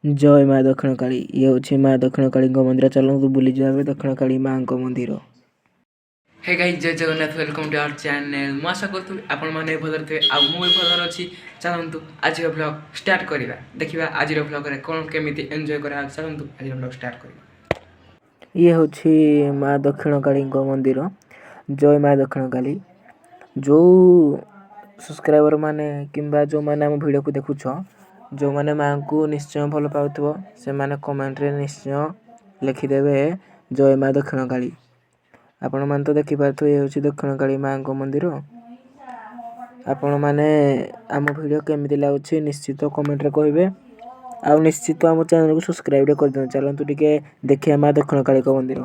जय माँ दक्षिणकाली। ये हूँ माँ दक्षिणकाली मंदिर। चलतु बुली जाए दक्षिणकाली माँ मंदिर। हे गाइस, जय Jagannath, welcome to our channel. मु आशा करूँ आपण मैंने भल थे आ मुझे भल अच्छी। चलतु आज ब्लॉग स्टार्ट करवा। देखा आज ब्लॉग रे कौन केमी एंजॉय करा। चलतु आज ब्लॉग स्टार्ट करवा। ये हूँ माँ दक्षिणकाली मंदिर। जय माँ दक्षिणकाली। जो सब्सक्राइबर माने किंबा जो माने हम वीडियो को देखुछ, जो माने माँ को निश्चय भल पाउथबो से माने कमेंट रे निश्चय लिखिदेवे जय माँ दक्षिणकाली। आपण मान तो देखि पारथु ये हूँ दक्षिणकाली माँ मंदिर। आपण माने आम वीडियो केमिति लागुछि निश्चित कमेंट रे कहबे। आ निश्चित आम चैनल को सब्सक्राइब कर देना। चलतु टिके देखिए माँ दक्षिणकाली मंदिर।